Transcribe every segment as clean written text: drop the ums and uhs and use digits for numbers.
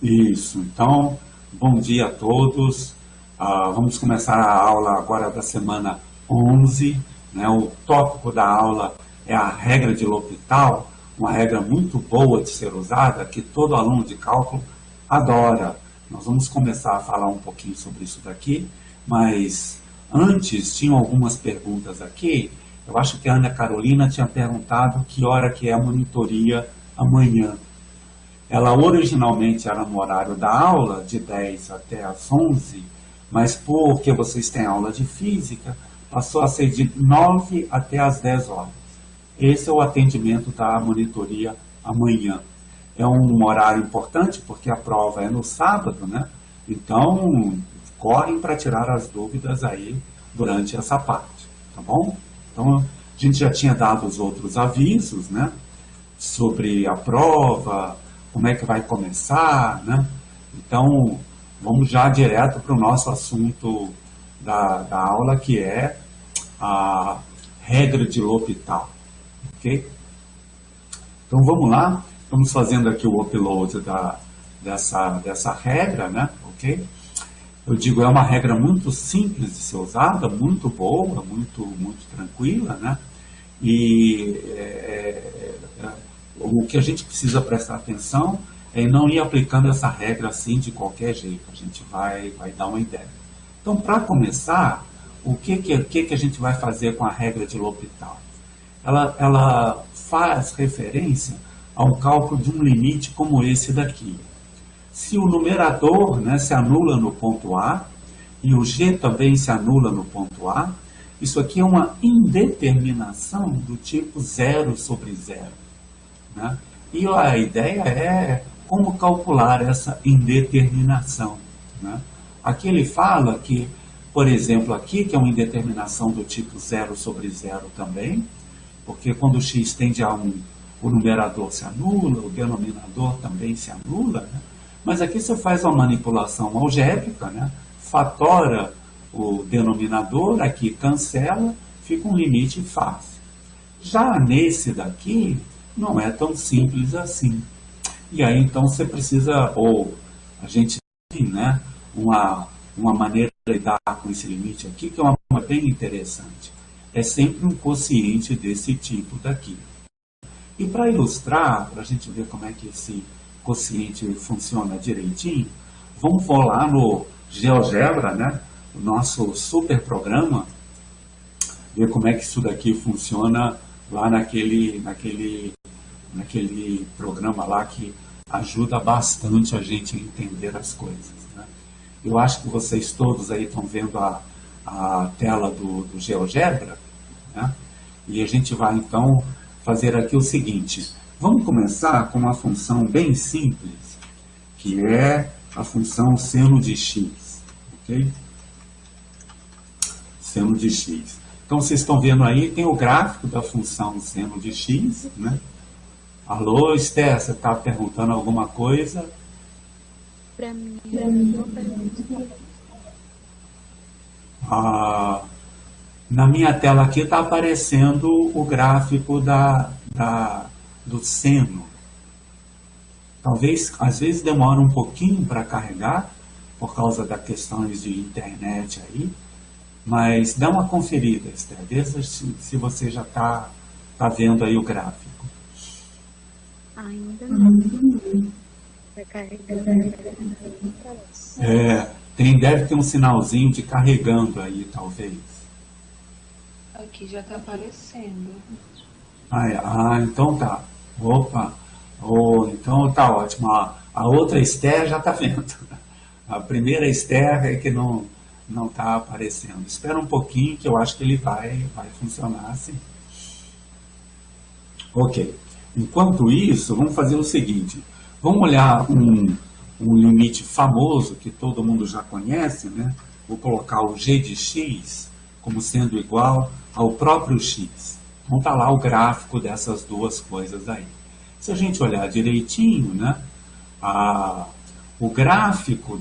Isso, então, bom dia a todos. Vamos começar a aula agora da semana 11, né? O tópico da aula é a regra de L'Hopital, uma regra muito boa de ser usada, que todo aluno de cálculo adora. Nós vamos começar a falar um pouquinho sobre isso daqui, mas antes tinham algumas perguntas aqui. Eu acho que a Ana Carolina tinha perguntado que hora que é a monitoria amanhã. Ela originalmente era no horário da aula, de 10 até as 11, mas porque vocês têm aula de física, passou a ser de 9 até as 10 horas. Esse é o atendimento da monitoria amanhã. É um horário importante porque a prova é no sábado, né? Então, correm para tirar as dúvidas aí durante essa parte, tá bom? Então, a gente já tinha dado os outros avisos, né? Sobre a prova, como é que vai começar, né? Então, vamos já direto para o nosso assunto da aula, que é a regra de L'Hopital, ok? Então, vamos lá. Estamos fazendo aqui o upload dessa regra, né? Ok? Eu digo, é uma regra muito simples de ser usada, muito boa, muito tranquila, né? E o que a gente precisa prestar atenção é não ir aplicando essa regra assim de qualquer jeito. A gente vai dar uma ideia. Então, para começar, o que a gente vai fazer com a regra de L'Hopital? Ela faz referência a um cálculo de um limite como esse daqui. Se o numerador, né, se anula no ponto A e o G também se anula no ponto A, isso aqui é uma indeterminação do tipo 0 sobre 0. Né? E a ideia é como calcular essa indeterminação. Né? Aqui ele fala que, por exemplo, aqui, que é uma indeterminação do tipo 0 sobre 0 também, porque quando x tende a 1, o numerador se anula, o denominador também se anula, né? Mas aqui você faz uma manipulação algébrica, né? Fatora o denominador, aqui cancela, fica um limite fácil. Já nesse daqui, não é tão simples assim. E aí, então, você precisa, ou a gente tem, né, uma maneira de lidar com esse limite aqui, que é uma bem interessante. É sempre um quociente desse tipo daqui. E para ilustrar, para a gente ver como é que esse quociente funciona direitinho, vamos lá no GeoGebra, né? O nosso super programa, ver como é que isso daqui funciona lá naquele programa lá que ajuda bastante a gente a entender as coisas. Né? Eu acho que vocês todos aí estão vendo a tela do GeoGebra, né? E a gente vai então fazer aqui o seguinte. Vamos começar com uma função bem simples, que é a função seno de x. Ok? Seno de x. Então, vocês estão vendo aí, tem o gráfico da função seno de x, né? Alô, Esther, você está perguntando alguma coisa? Para mim, na minha tela aqui está aparecendo o gráfico do seno. Talvez, às vezes, demora um pouquinho para carregar, por causa das questões de internet aí, mas dá uma conferida, Esther, veja se você já está vendo aí o gráfico. ainda não. Vai carregando. Deve ter um sinalzinho de carregando aí, talvez. Aqui já está aparecendo. Então tá. Opa. Então tá ótimo. A outra Esther já está vendo. A primeira Esther é que não está aparecendo. Espera um pouquinho que eu acho que ele vai funcionar assim. Ok. Enquanto isso, vamos fazer o seguinte. Vamos olhar um limite famoso que todo mundo já conhece, né? Vou colocar o g de x como sendo igual ao próprio x. Então está lá o gráfico dessas duas coisas aí. Se a gente olhar direitinho, né? O gráfico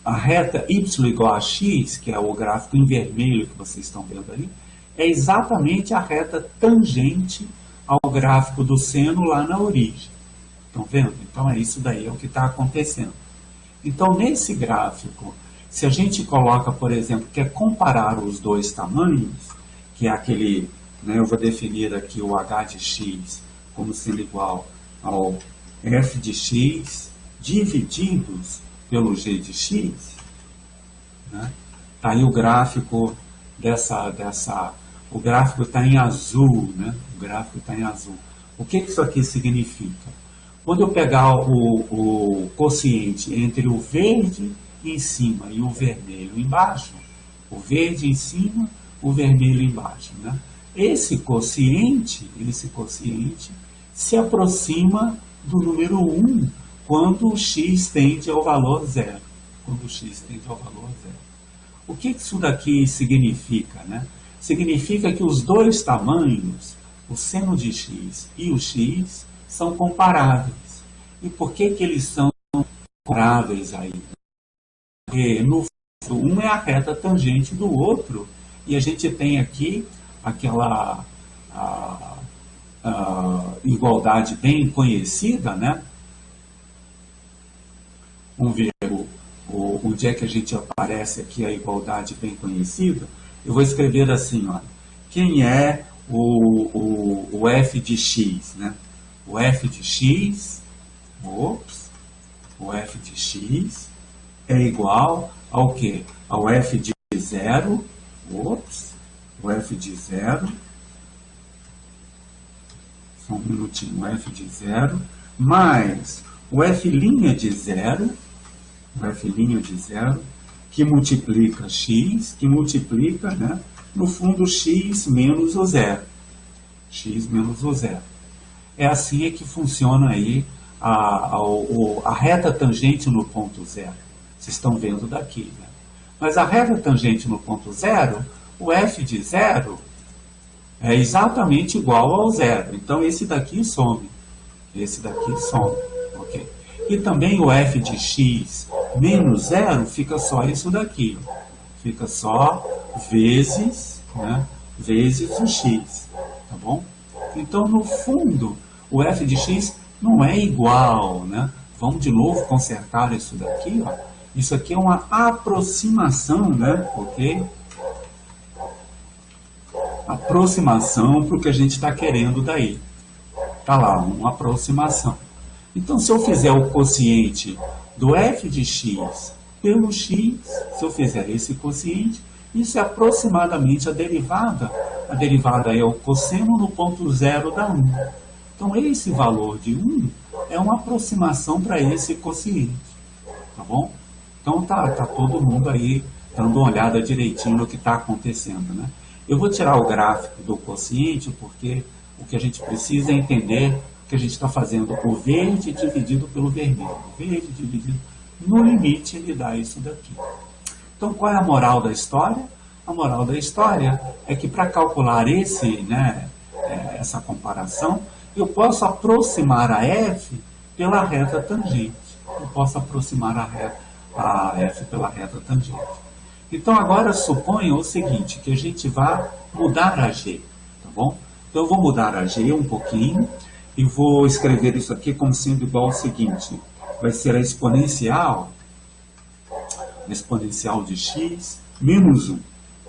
a reta y igual a x, que é o gráfico em vermelho que vocês estão vendo aí, é exatamente a reta tangente ao gráfico do seno lá na origem. Estão vendo? Então é isso daí, é o que está acontecendo. Então nesse gráfico, se a gente coloca, por exemplo, quer comparar os dois tamanhos, que é aquele, né, eu vou definir aqui o h de x como sendo igual ao f de x divididos pelo g de x, né? Tá aí o gráfico o gráfico está em azul, né? O gráfico está em azul. O que isso aqui significa? Quando eu pegar o quociente entre o verde em cima e o vermelho embaixo, o verde em cima, o vermelho embaixo, né? Esse quociente se aproxima do número 1 quando o x tende ao valor zero. Quando o x tende ao valor zero. O que isso daqui significa, né? Significa que os dois tamanhos, o seno de x e o x, são comparáveis. E por que eles são comparáveis aí? Porque, no fundo, um é a reta tangente do outro, e a gente tem aqui aquela igualdade bem conhecida, né? Vamos ver onde é que a gente aparece aqui a igualdade bem conhecida. Eu vou escrever assim, olha, quem é o f de x, né? O f de x, o f de x é igual ao quê? Ao f de 0, o f de 0, só um minutinho, o f de 0, mais o f' de 0, o f' de 0, que multiplica x, que multiplica, né, no fundo, x menos o zero. X menos o zero. É assim é que funciona aí a reta tangente no ponto zero. Vocês estão vendo daqui, né? Mas a reta tangente no ponto zero, o f de 0 é exatamente igual ao zero. Então, esse daqui some. Esse daqui some. Ok? E também o f de x menos zero fica só isso daqui. Fica só vezes, né, vezes o x. Tá bom? Então, no fundo, o f de x não é igual, né? Vamos de novo consertar isso daqui, ó. Isso aqui é uma aproximação, né? Ok? Aproximação para o que a gente está querendo daí. Tá lá, uma aproximação. Então, se eu fizer o quociente do f de x pelo x, se eu fizer esse quociente, isso é aproximadamente a derivada. A derivada é o cosseno no ponto zero da 1. Então, esse valor de 1 é uma aproximação para esse quociente. Tá bom? Então, tá todo mundo aí dando uma olhada direitinho no que está acontecendo, né? Eu vou tirar o gráfico do quociente, porque o que a gente precisa é entender que a gente está fazendo o verde dividido pelo vermelho. O verde dividido, no limite, ele dá isso daqui. Então, qual é a moral da história? A moral da história é que para calcular essa comparação, eu posso aproximar a f pela reta tangente. Eu posso aproximar a f pela reta tangente. Então, agora suponha o seguinte, que a gente vai mudar a g, tá bom? Então, eu vou mudar a g um pouquinho e vou escrever isso aqui como sendo igual ao seguinte. Vai ser a exponencial de x menos 1.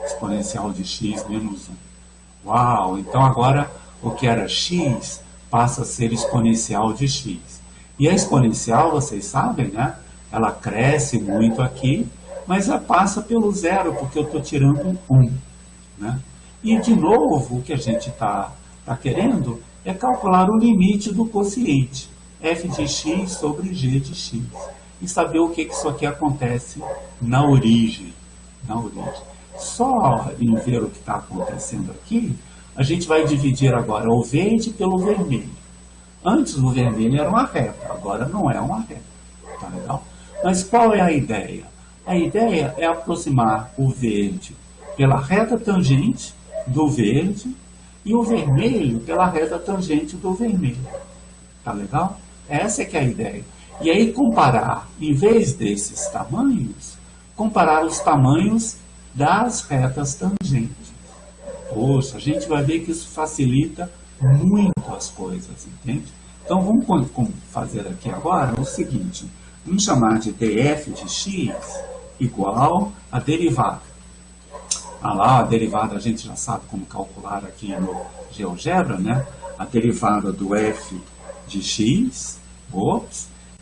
Exponencial de x menos 1. Uau! Então, agora, o que era x passa a ser exponencial de x. E a exponencial, vocês sabem, né? Ela cresce muito aqui, mas ela passa pelo zero, porque eu estou tirando 1. Né? E, de novo, o que a gente está querendo é calcular o limite do quociente, f de x sobre g de x. E saber o que isso aqui acontece na origem. Só em ver o que está acontecendo aqui, a gente vai dividir agora o verde pelo vermelho. Antes o vermelho era uma reta, agora não é uma reta. Tá legal? Mas qual é a ideia? A ideia é aproximar o verde pela reta tangente do verde e o vermelho pela reta tangente do vermelho. Tá legal? Essa é que é a ideia. E aí comparar, em vez desses tamanhos, comparar os tamanhos das retas tangentes. Poxa, a gente vai ver que isso facilita muito as coisas, entende? Então, Então vamos fazer aqui agora o seguinte, vamos chamar de df de x igual a derivada. Lá a derivada a gente já sabe como calcular aqui no GeoGebra, né? A derivada do f de x,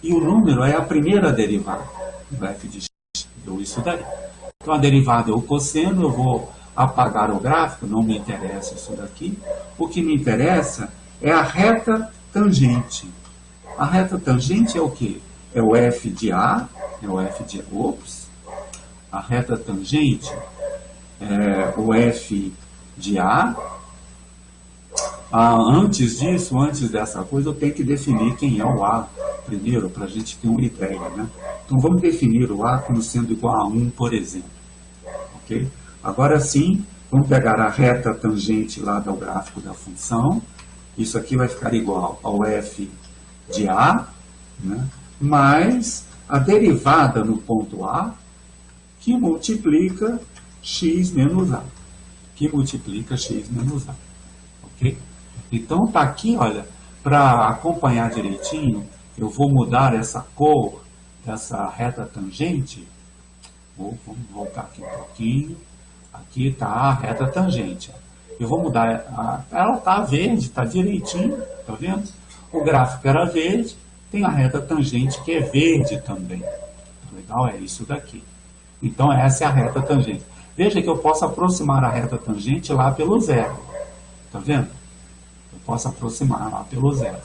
e o número é a primeira derivada do f de x, deu isso daí. Então a derivada é o cosseno, eu vou apagar o gráfico, não me interessa isso daqui. O que me interessa é a reta tangente. A reta tangente é o quê? É o f de A, é o f de... A reta tangente é o f de A. Antes disso, antes dessa coisa, eu tenho que definir quem é o A primeiro, para a gente ter uma ideia, né? Então vamos definir o A como sendo igual a 1, por exemplo. Ok? Agora sim, vamos pegar a reta tangente lá do gráfico da função. Isso aqui vai ficar igual ao f de A, né, mais a derivada no ponto A, que multiplica x menos A. Que multiplica x menos A. Ok? Então está aqui, olha, para acompanhar direitinho, eu vou mudar essa cor dessa reta tangente. Vamos voltar aqui um pouquinho. Aqui está a reta tangente. Eu vou mudar, ela está verde, está direitinho, tá vendo? O gráfico era verde, tem a reta tangente que é verde também. Legal, é isso daqui. Então essa é a reta tangente. Veja que eu posso aproximar a reta tangente lá pelo zero. Tá vendo? Eu posso aproximar lá pelo zero.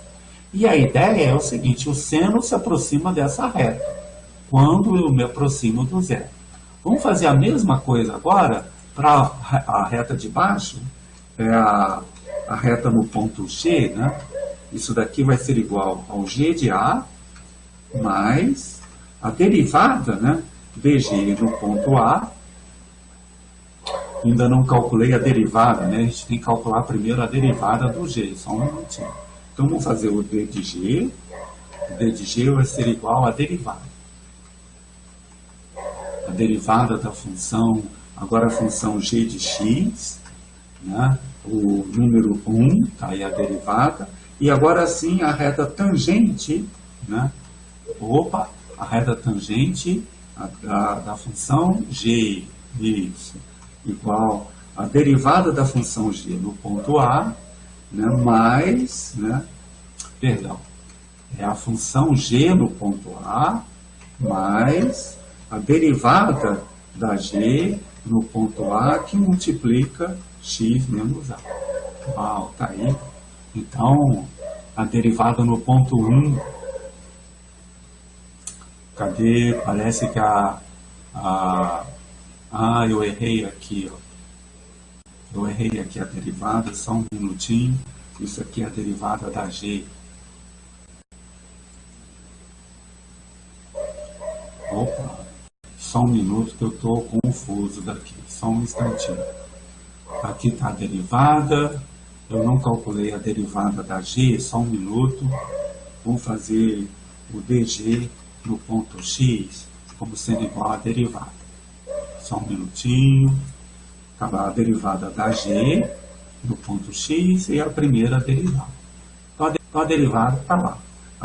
E a ideia é o seguinte, o seno se aproxima dessa reta, quando eu me aproximo do zero. Vamos fazer a mesma coisa agora para a reta de baixo, a reta no ponto G, né? Isso daqui vai ser igual ao G de A, mais a derivada, né, dg no ponto A. Ainda não calculei a derivada, né? A gente tem que calcular primeiro a derivada do G, só um minutinho. Então vamos fazer o d de G. O d de G vai ser igual a derivada. A derivada da função, agora a função g de x, né? O número 1, tá aí a derivada. E agora sim a reta tangente, né? A reta tangente da função g, isso, igual a derivada da função g no ponto A, né? Mais, né? Perdão, é a função g no ponto A, mais a derivada da g no ponto A que multiplica x menos A. Uau, tá aí. Então, a derivada no ponto 1, cadê? Parece que eu errei aqui, ó. Eu errei aqui a derivada, só um minutinho. Isso aqui é a derivada da g. Opa, só um minuto que eu estou confuso daqui, só um instantinho. Aqui está a derivada, eu não calculei a derivada da g, só um minuto. Vamos fazer o dg no ponto x como sendo igual a derivada. Só um minutinho. Acabar a derivada da g no ponto x e a primeira derivada. Então a derivada está lá.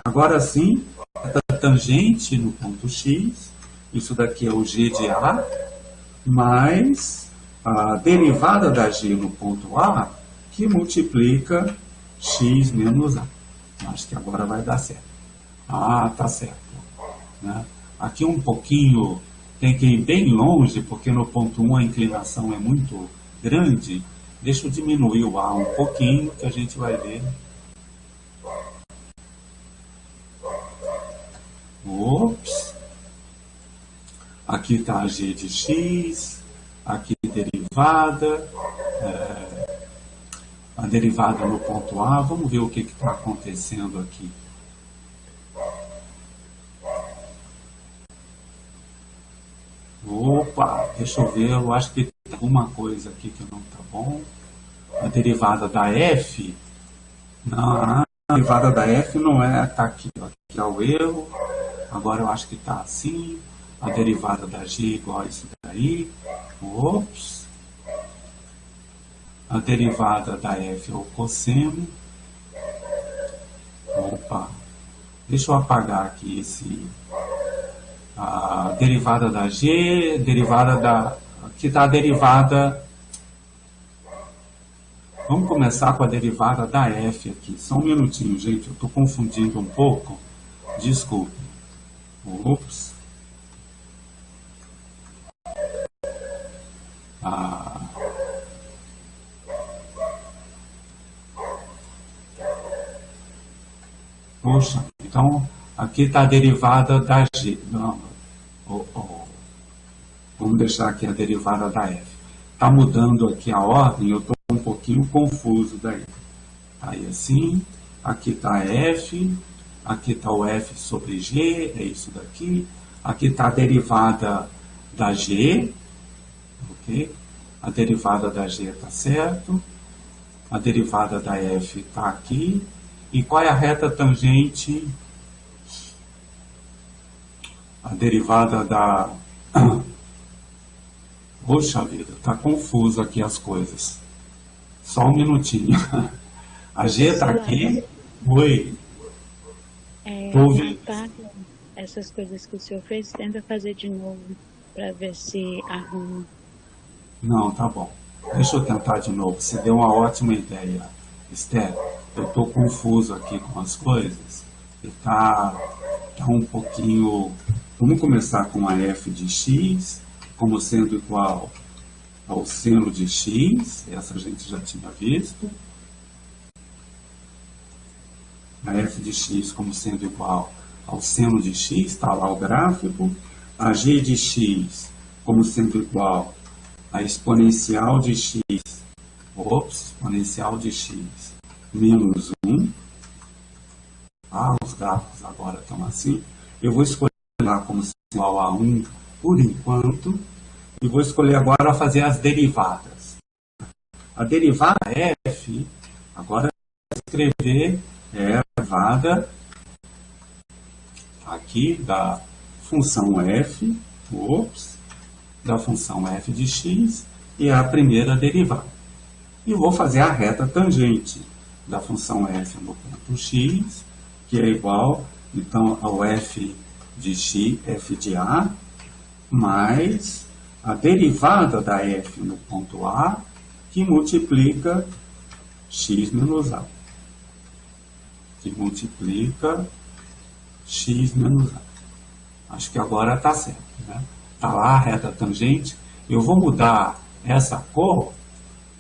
Agora sim, a tangente no ponto x, isso daqui é o g de A, mais a derivada da g no ponto A, que multiplica x menos A. Acho que agora vai dar certo. Tá certo. Né? Aqui um pouquinho, tem que ir bem longe, porque no ponto 1 a inclinação é muito grande. Deixa eu diminuir o A um pouquinho, que a gente vai ver. Ops. Aqui está a g de x, aqui derivada, a derivada no ponto A. Vamos ver o que está acontecendo aqui. Opa, deixa eu ver, eu acho que tem alguma coisa aqui que não está bom. A derivada da f, não, a derivada da f não é, está aqui, ó, aqui é o erro. Agora eu acho que está assim. A derivada da g igual a isso daí. Ops. A derivada da f é o cosseno. Opa. Opa, deixa eu apagar aqui a derivada da G, derivada da... Aqui está a derivada... Vamos começar com a derivada da F aqui. Só um minutinho, gente, eu estou confundindo um pouco. Desculpe. Ops. Poxa, então aqui está a derivada da G. Não, vamos deixar aqui a derivada da F. Está mudando aqui a ordem, eu estou um pouquinho confuso daí. Aí assim, aqui está a F, aqui está o F sobre G, é isso daqui. Aqui está a derivada da G, ok? A derivada da G está certo. A derivada da F está aqui. E qual é a reta tangente? A derivada da... Poxa vida, está confuso aqui as coisas. Só um minutinho. A G está aqui. Oi. Estou ouvindo. Essas coisas que o senhor fez, tenta fazer de novo para ver se arruma. Não, tá bom. Deixa eu tentar de novo. Você deu uma ótima ideia, Esther. Eu estou confuso aqui com as coisas. E tá um pouquinho... Vamos começar com a f de x como sendo igual ao seno de x. Essa a gente já tinha visto. A f de x como sendo igual ao seno de x, está lá o gráfico. A g de x como sendo igual a exponencial de x. Exponencial de x menos 1. Os gráficos agora estão assim. Eu vou escolher lá como sendo igual a 1 por enquanto. E vou escolher agora fazer as derivadas. A derivada f, agora eu vou escrever a derivada aqui da função f, da função f de x, e a primeira derivada. E vou fazer a reta tangente da função f no ponto x, que é igual, então, ao f de x, f de a, mais a derivada da f no ponto a, que multiplica x menos a. Que multiplica x menos a. Acho que agora está certo, né? Está lá a reta tangente. Eu vou mudar essa cor,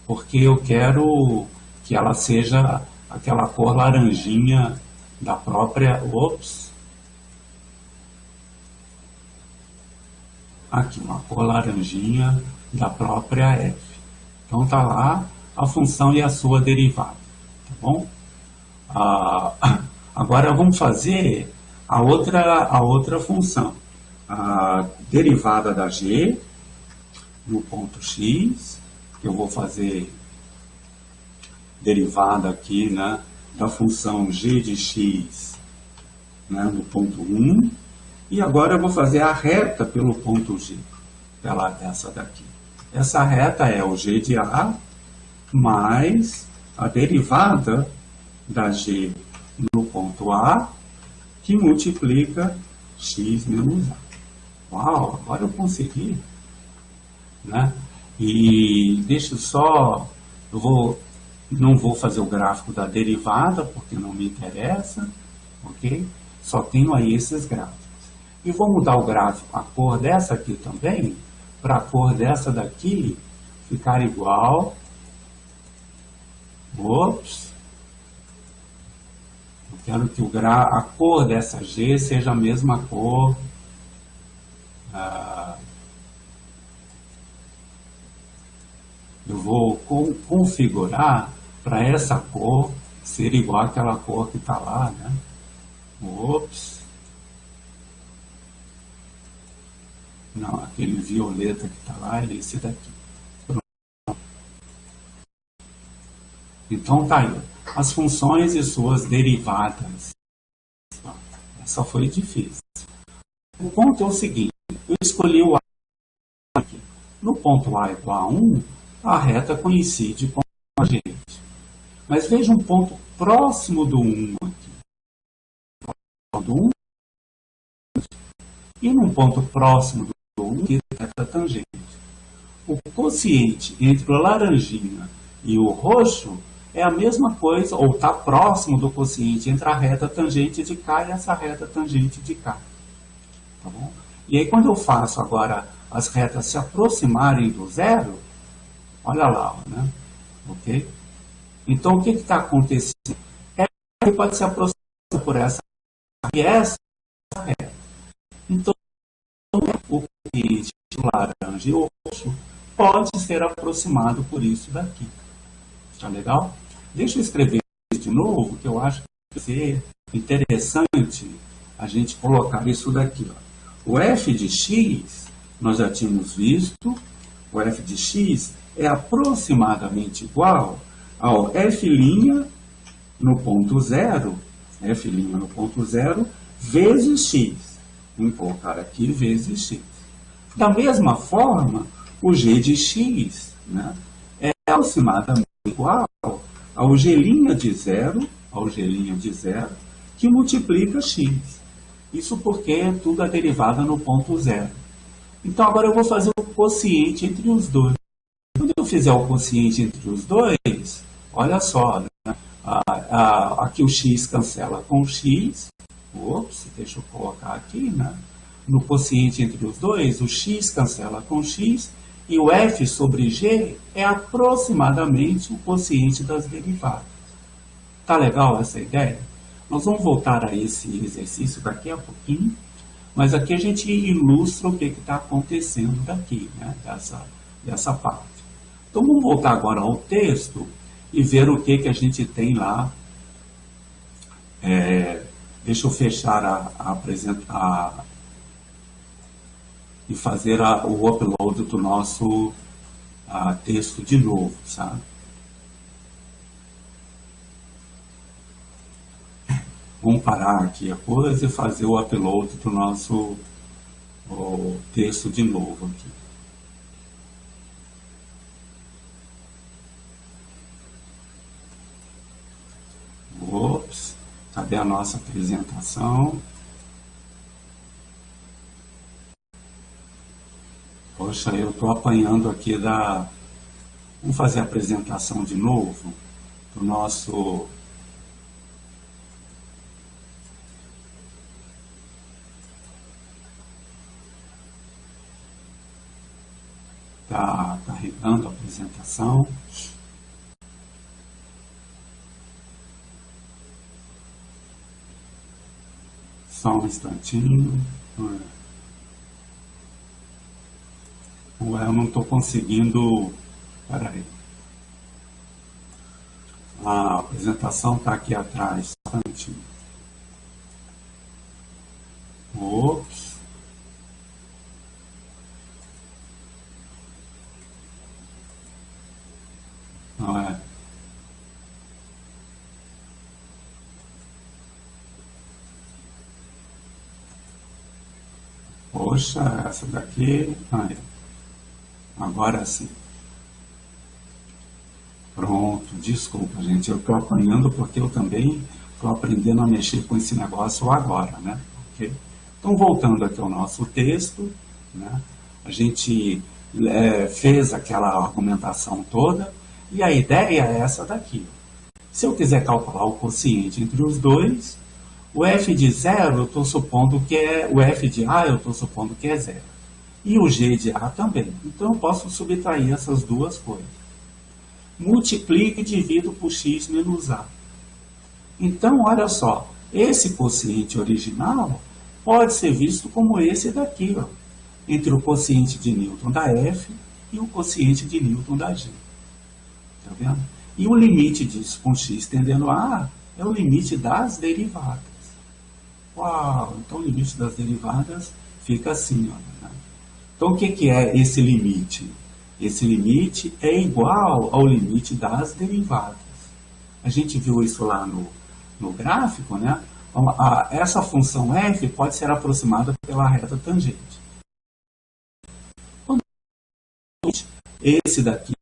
porque eu quero que ela seja aquela cor laranjinha da própria... Aqui, uma cor laranjinha da própria f. Então está lá a função e a sua derivada. Tá bom? Agora vamos fazer a outra função. A derivada da g no ponto x. Eu vou fazer derivada aqui, né, da função g de x, né, no ponto 1. E agora eu vou fazer a reta pelo ponto G, essa daqui. Essa reta é o G de A mais a derivada da G no ponto A, que multiplica x menos A. Uau, agora eu consegui. Né? E deixa só, não vou fazer o gráfico da derivada, porque não me interessa, ok? Só tenho aí esses gráficos. E vou mudar o gráfico, a cor dessa aqui também, para a cor dessa daqui ficar igual. Eu quero que a cor dessa G seja a mesma cor eu vou configurar para essa cor ser igual àquela cor que está lá, né? Não, aquele violeta que está lá é esse daqui. Pronto. Então tá aí. As funções e suas derivadas. Essa foi difícil. O ponto é o seguinte. Eu escolhi o A aqui. No ponto A igual a 1, a reta coincide com a gente. Mas veja um ponto próximo do 1 aqui. do 1, e num ponto próximo do 1, que é reta tangente. O quociente entre o laranjinha e o roxo é a mesma coisa, ou está próximo do quociente entre a reta tangente de cá e essa reta tangente de cá. Tá bom? E aí, quando eu faço agora as retas se aproximarem do zero, olha lá, né? Ok? Então, o que está acontecendo? Ele pode se aproximar por essa e essa reta. Então, o quociente laranja e o roxo pode ser aproximado por isso daqui. Tá legal? Deixa eu escrever de novo, que eu acho que vai ser interessante a gente colocar isso daqui. Ó. O f de x, nós já tínhamos visto, o f de x é aproximadamente igual ao f' no ponto zero, f' no ponto zero, vezes x. Vamos colocar aqui vezes x. Da mesma forma, o g de x, né, é aproximadamente igual ao g' de zero, que multiplica x. Isso porque tudo é derivada no ponto zero. Então, agora eu vou fazer o quociente entre os dois. Quando eu fizer o quociente entre os dois, olha só, né? Aqui o x cancela com o x. Ops, deixa eu colocar aqui, né? No quociente entre os dois, o x cancela com o x e o f sobre g é aproximadamente o quociente das derivadas. Tá legal essa ideia? Nós vamos voltar a esse exercício daqui a pouquinho, mas aqui a gente ilustra o que está acontecendo daqui, né? dessa parte. Então vamos voltar agora ao texto e ver o que a gente tem lá. Deixa eu fechar e fazer o upload do nosso texto de novo, sabe? Vamos parar aqui a coisa e fazer o upload do nosso texto de novo aqui. Ops, cadê a nossa apresentação? Poxa, eu estou apanhando aqui Vamos fazer a apresentação de novo do nosso... Está carregando a apresentação. Só um instantinho. Eu não estou conseguindo... Espera aí. A apresentação está aqui atrás. Só um instantinho. Ops. Não é. Poxa, essa daqui... Agora sim. Pronto, desculpa, gente. Eu estou apanhando porque eu também estou aprendendo a mexer com esse negócio agora, né? Okay? Então, voltando aqui ao nosso texto, né? A gente fez aquela argumentação toda e a ideia é essa daqui. Se eu quiser calcular o quociente entre os dois, o f de zero eu estou supondo que o f de A eu estou supondo que é zero. E o g de A também. Então, eu posso subtrair essas duas coisas. Multiplico e divido por x menos A. Então, olha só. Esse quociente original pode ser visto como esse daqui, ó, entre o quociente de Newton da F e o quociente de Newton da G. Tá vendo? E o limite disso com x tendendo a A é o limite das derivadas. Uau! Então, o limite das derivadas fica assim, olha. Né? Então, o que é esse limite? Esse limite é igual ao limite das derivadas. A gente viu isso lá no gráfico, né? Essa função f pode ser aproximada pela reta tangente. Esse daqui,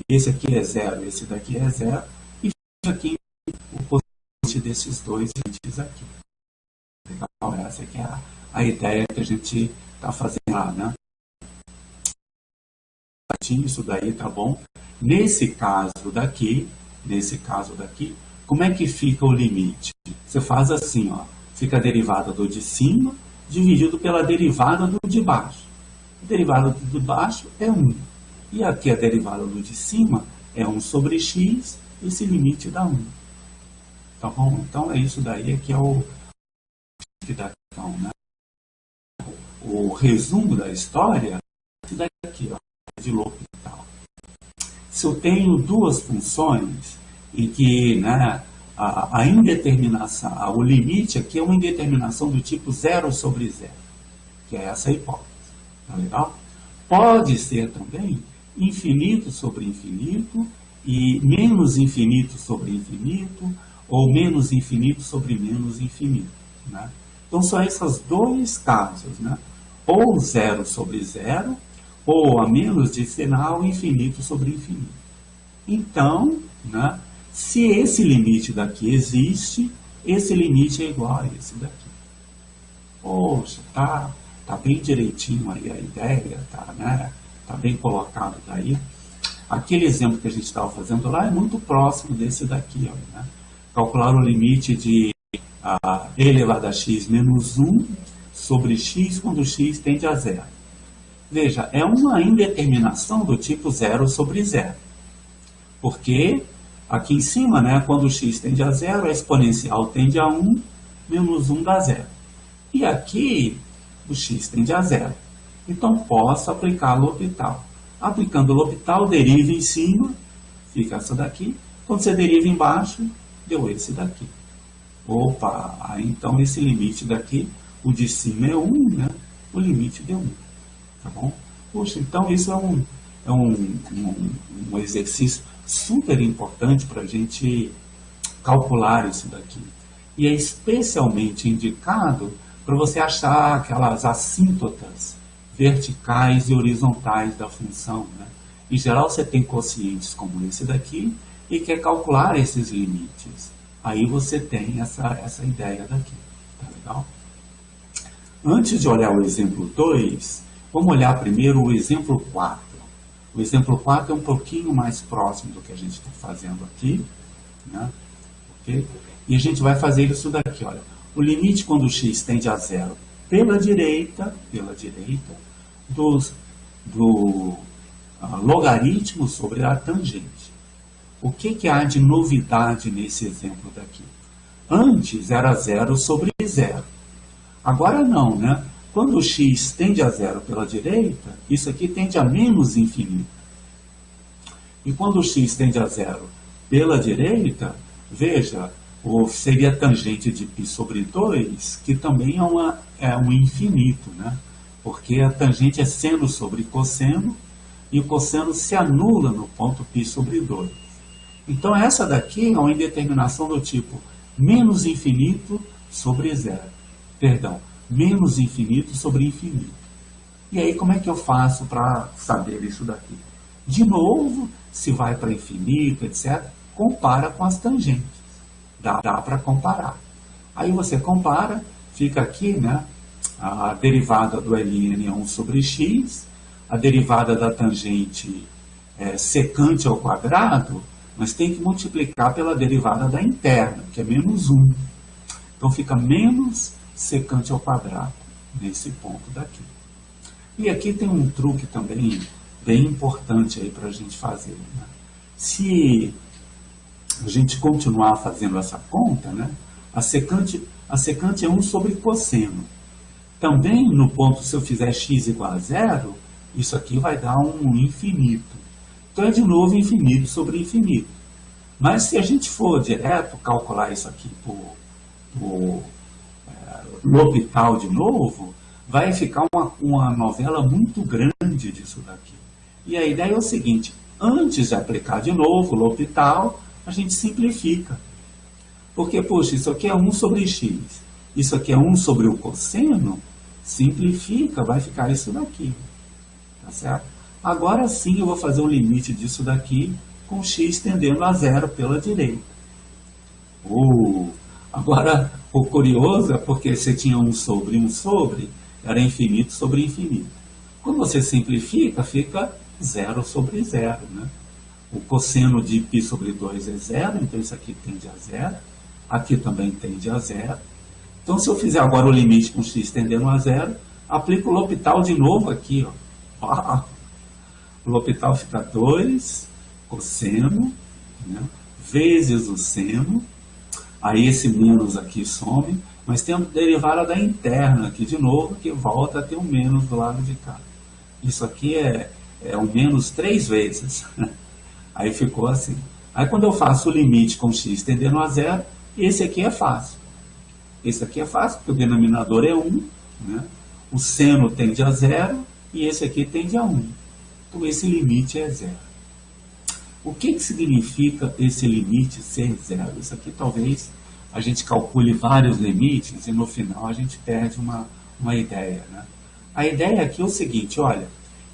esse aqui é zero, esse daqui é zero, e fica aqui o quociente desses dois limites aqui. Então, essa aqui é a ideia que a gente está fazendo lá, né? Isso daí tá bom. Nesse caso daqui, como é que fica o limite? Você faz assim, ó, fica a derivada do de cima dividido pela derivada do de baixo. A derivada do de baixo é 1. E aqui a derivada do de cima é 1 sobre x, esse limite dá 1. Tá bom? Então é isso daí que é o né? O resumo da história é esse daqui, ó, de L'Hopital. Se eu tenho duas funções em que, né, a indeterminação, o limite aqui é uma indeterminação do tipo 0 sobre 0, que é essa hipótese. Tá legal? Pode ser também infinito sobre infinito e menos infinito sobre infinito ou menos infinito sobre menos infinito, né? Então são esses dois casos, né? Ou 0 sobre 0 ou a menos de sinal infinito sobre infinito. Então, né, se esse limite daqui existe, esse limite é igual a esse daqui. Poxa, tá bem direitinho aí a ideia, né? Tá bem colocado daí. Aquele exemplo que a gente estava fazendo lá é muito próximo desse daqui, ó, né? Calcular o limite de e elevado a x menos 1 sobre x quando x tende a 0. Veja, é uma indeterminação do tipo 0 sobre 0. Porque aqui em cima, né, quando x tende a 0, a exponencial tende a 1, menos 1 dá 0. E aqui, o x tende a 0. Então, posso aplicar L'Hopital. Aplicando L'Hopital, deriva em cima, fica essa daqui. Quando você deriva embaixo, deu esse daqui. Opa, aí então esse limite daqui, o de cima é 1, né? O limite deu 1. Tá bom? Poxa, então isso é um exercício super importante para a gente calcular isso daqui. E é especialmente indicado para você achar aquelas assíntotas verticais e horizontais da função, né? Em geral, você tem quocientes como esse daqui e quer calcular esses limites. Aí você tem essa ideia daqui. Tá legal? Antes de olhar o exemplo 2, vamos olhar primeiro o exemplo 4. O exemplo 4 é um pouquinho mais próximo do que a gente está fazendo aqui, né? Okay? E a gente vai fazer isso daqui, olha. O limite quando x tende a 0 pela direita do logaritmo sobre a tangente. O que há de novidade nesse exemplo daqui? Antes era 0 sobre 0. Agora não, né? Quando o x tende a 0 pela direita, isso aqui tende a menos infinito. E quando o x tende a 0 pela direita, veja, seria tangente de π sobre 2, que também é um infinito, né? Porque a tangente é seno sobre cosseno, e o cosseno se anula no ponto π sobre 2. Então essa daqui é uma indeterminação do tipo menos infinito sobre 0. Perdão, menos infinito sobre infinito. E aí como é que eu faço para saber isso daqui? De novo, se vai para infinito, etc., compara com as tangentes. Dá para comparar. Aí você compara, fica aqui, né? A derivada do ln é 1 sobre x, a derivada da tangente secante ao quadrado, mas tem que multiplicar pela derivada da interna, que é menos 1. Então fica menos secante ao quadrado, nesse ponto daqui. E aqui tem um truque também bem importante aí para a gente fazer, né? Se a gente continuar fazendo essa conta, né, a secante é 1 sobre cosseno. Também no ponto, se eu fizer x igual a 0, isso aqui vai dar um infinito. Então é de novo infinito sobre infinito. Mas se a gente for direto calcular isso aqui por L'Hopital de novo, vai ficar uma novela muito grande disso daqui. E a ideia é o seguinte, antes de aplicar de novo L'Hopital, a gente simplifica. Porque, poxa, isso aqui é 1 sobre x, isso aqui é 1 sobre o cosseno, simplifica, vai ficar isso daqui. Tá certo? Agora sim eu vou fazer o limite disso daqui com x tendendo a 0 pela direita. Agora, o curioso é porque você tinha um sobre, era infinito sobre infinito. Quando você simplifica, fica zero sobre zero, né? O cosseno de π sobre 2 é zero, então isso aqui tende a zero. Aqui também tende a zero. Então, se eu fizer agora o limite com x tendendo a zero, aplico o L'Hopital de novo aqui, ó. O L'Hopital fica 2 cosseno, né, vezes o seno. Aí esse menos aqui some, mas tem a derivada da interna aqui de novo, que volta a ter um menos do lado de cá. Isso aqui é um menos 3 vezes. Aí ficou assim. Aí quando eu faço o limite com x tendendo a zero, esse aqui é fácil. Esse aqui é fácil, porque o denominador é 1, né? O seno tende a zero e esse aqui tende a 1. Então esse limite é zero. O que significa esse limite ser zero? Isso aqui talvez a gente calcule vários limites e no final a gente perde uma ideia, né? A ideia aqui é o seguinte, olha,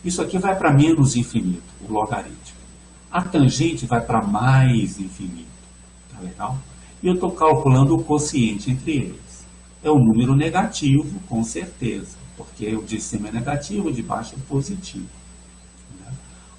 isso aqui vai para menos infinito, o logaritmo. A tangente vai para mais infinito, tá legal? E eu estou calculando o quociente entre eles. É um número negativo, com certeza, porque o de cima é negativo, o de baixo é positivo.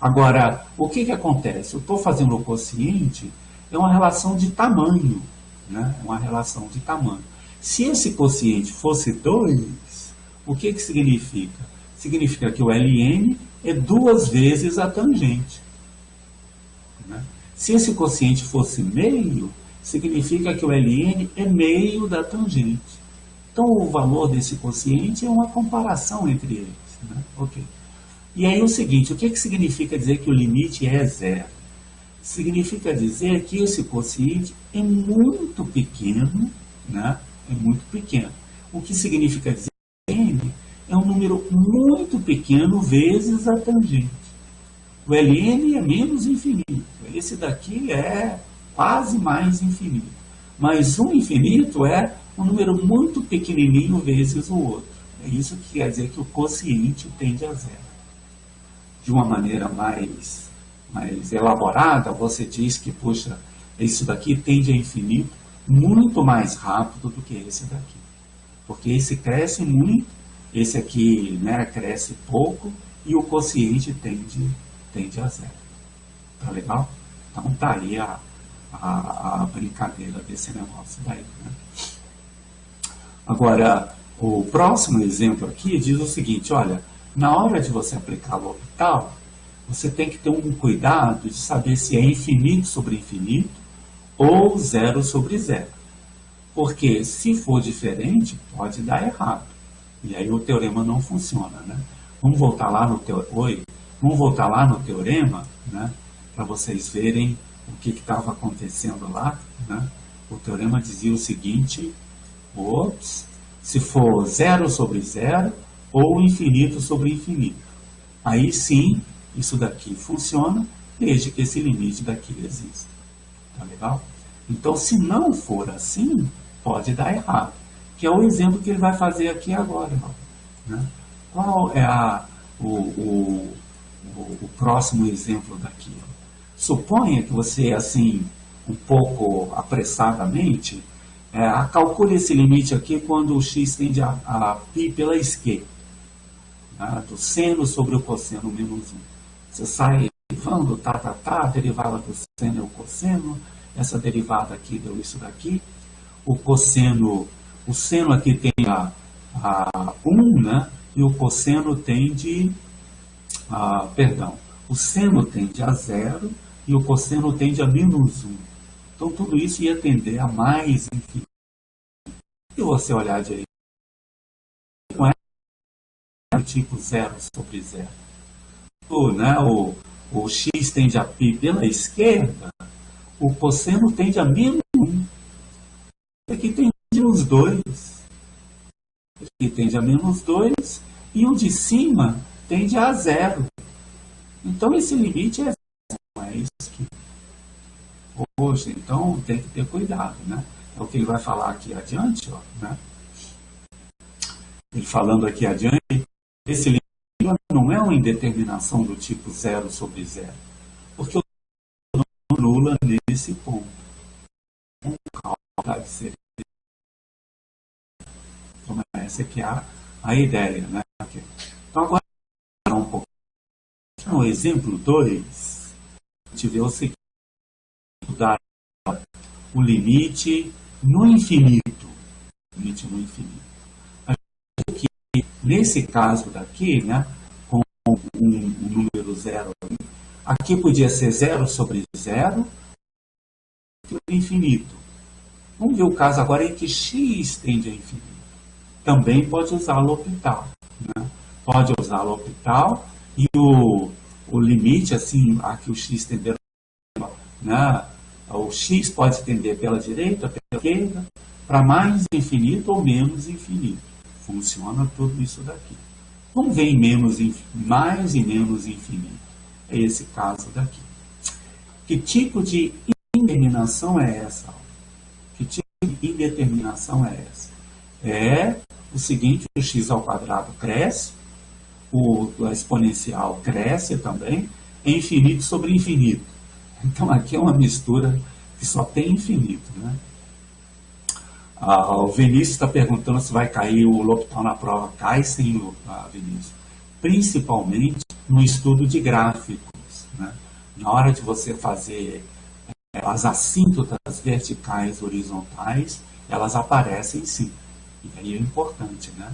Agora, o que acontece? Eu estou fazendo o quociente, é uma relação de tamanho, né? É uma relação de tamanho. Se esse quociente fosse 2, o que significa? Significa que o ln é 2 vezes a tangente, né? Se esse quociente fosse meio, significa que o ln é meio da tangente. Então, o valor desse quociente é uma comparação entre eles, né? Ok. E aí o seguinte, o que significa dizer que o limite é zero? Significa dizer que esse quociente é muito pequeno, né? É muito pequeno. O que significa dizer que n é um número muito pequeno vezes a tangente. O ln é menos infinito. Esse daqui é quase mais infinito. Mas um infinito é um número muito pequenininho vezes o outro. É isso que quer dizer que o quociente tende a zero. De uma maneira mais elaborada, você diz que, puxa, isso daqui tende a infinito muito mais rápido do que esse daqui. Porque esse cresce muito, esse aqui, né, cresce pouco, e o quociente tende a zero. Tá legal? Então tá aí a brincadeira desse negócio daí, né? Agora, o próximo exemplo aqui diz o seguinte, olha, na hora de você aplicar o L'Hopital, você tem que ter um cuidado de saber se é infinito sobre infinito ou zero sobre zero. Porque se for diferente, pode dar errado. E aí o teorema não funciona, né? Vamos voltar lá no teorema, né? Para vocês verem o que estava acontecendo lá, né? O teorema dizia o seguinte, se for zero sobre zero, ou infinito sobre infinito. Aí sim, isso daqui funciona, desde que esse limite daqui exista. Tá legal? Então, se não for assim, pode dar errado. Que é o exemplo que ele vai fazer aqui agora. Né? Qual é o próximo exemplo daqui? Suponha que você, assim, um pouco apressadamente, calcule esse limite aqui quando o x tende a π pela esquerda. Do seno sobre o cosseno menos 1. Você sai derivando, a derivada do seno é o cosseno, essa derivada aqui deu isso daqui, o seno aqui tem a 1, né? E o cosseno tende o seno tende a 0 e o cosseno tende a menos 1. Então tudo isso ia tender a mais infinito. Se você olhar direito, não é tipo 0 sobre 0. O x tende a π pela esquerda, o cosseno tende a menos 1. Aqui tem menos 2. Aqui tende a menos 2 e o de cima tende a 0. Então esse limite é 0. Não é isso aqui. Hoje, então tem que ter cuidado, né? É o que ele vai falar aqui adiante, ó, né? Ele falando aqui adiante, esse limite não é uma indeterminação do tipo 0 sobre 0, porque o não anula nesse ponto. O cálculo deve ser Essa aqui é a ideia, né? Então agora, um pouco. No exemplo 2, a gente vê o seguinte, o limite no infinito. Limite no infinito. Nesse caso daqui, né, com um número zero, aqui podia ser 0 sobre 0, infinito. Vamos ver o caso agora em que x tende a infinito. Também pode usar L'Hopital, né? Pode usar L'Hopital e o limite, assim, aqui o x tender, né? O x pode tender pela direita, pela esquerda, para mais infinito ou menos infinito. Funciona tudo isso daqui. Vamos ver em mais e menos infinito. É esse caso daqui. Que tipo de indeterminação é essa? Que tipo de indeterminação é essa? É o seguinte, o x ao quadrado cresce, a exponencial cresce também, é infinito sobre infinito. Então aqui é uma mistura que só tem infinito, né? O Vinícius está perguntando se vai cair o L'Hopital na prova. Cai sim, Vinícius. Principalmente no estudo de gráficos, né? Na hora de você fazer as assíntotas verticais horizontais, elas aparecem sim. E aí é importante, né?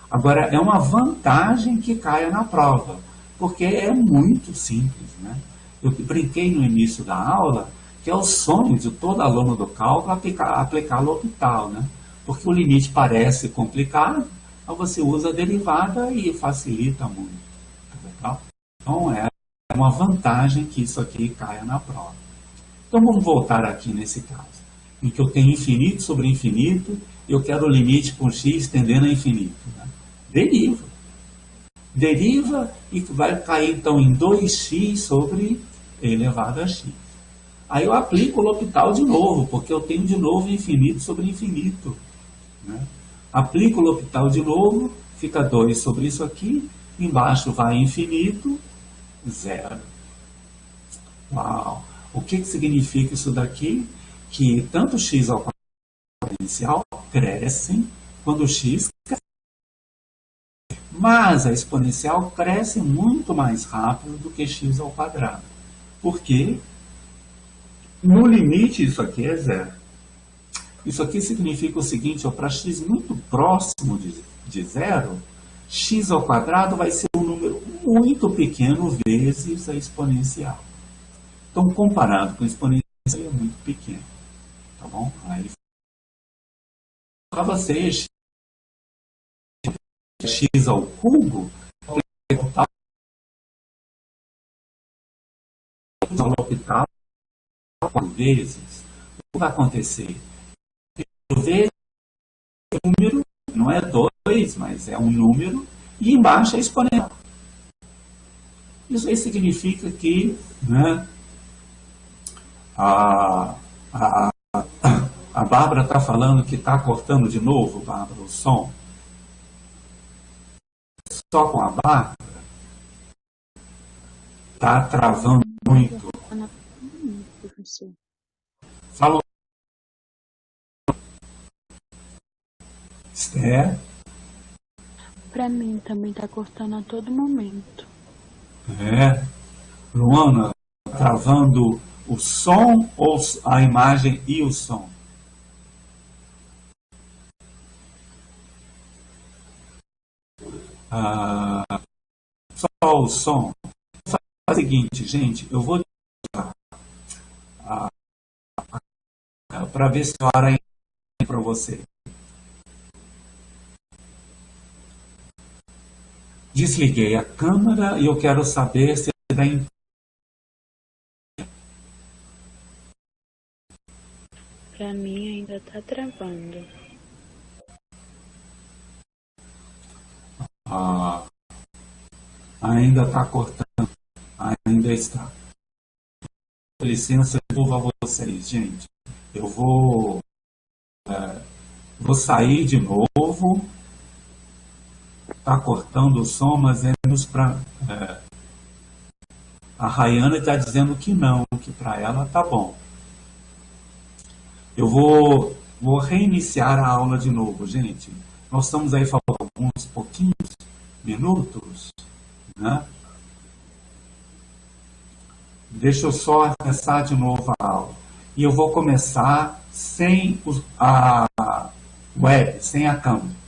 Agora, é uma vantagem que caia na prova, porque é muito simples, né? Eu brinquei no início da aula que é o sonho de todo aluno do cálculo aplicar L'Hopital, né? Porque o limite parece complicado, mas você usa a derivada e facilita muito. Tá? Então é uma vantagem que isso aqui caia na prova. Então vamos voltar aqui nesse caso, em que eu tenho infinito sobre infinito, e eu quero o limite com x tendendo a infinito. Né? Deriva. Deriva e vai cair então em 2x sobre e elevado a x. Aí eu aplico o L'Hopital de novo, porque eu tenho de novo infinito sobre infinito. Né? Aplico o L'Hopital de novo, fica 2 sobre isso aqui, embaixo vai infinito, 0. Uau! O que significa isso daqui? Que tanto x ao quadrado exponencial crescem quando x cresce. Mas a exponencial cresce muito mais rápido do que x ao quadrado. Por quê? No limite, isso aqui é 0. Isso aqui significa o seguinte, para x muito próximo de 0, x ao quadrado vai ser um número muito pequeno vezes a exponencial. Então, comparado com a exponencial, é muito pequeno. Tá bom? Aí, para vocês, x ao cubo, L'Hopital 4 vezes, o que vai acontecer? Vezes o número, não é 2, mas é um número, e embaixo é exponencial. Isso aí significa que, né, a Bárbara está falando que está cortando de novo, Bárbara, o som. Só com a Bárbara está travando muito. Falou. Esther? Para mim também tá cortando a todo momento. É. Luana, travando o som ou a imagem e o som? Só o som. Faz o seguinte, gente, eu vou para ver se a hora é para você. Desliguei a câmera e eu quero saber se dá em... Para mim ainda tá travando. Ainda está cortando. Ainda está. Com licença, eu vou a vocês, gente. Eu vou sair de novo. Está cortando o som, mas é menos para... A Rayana está dizendo que não, que para ela tá bom. Eu vou reiniciar a aula de novo, gente. Nós estamos aí falando alguns pouquinhos minutos, né? Deixa eu só começar de novo a aula. E eu vou começar sem a web, sem a câmera.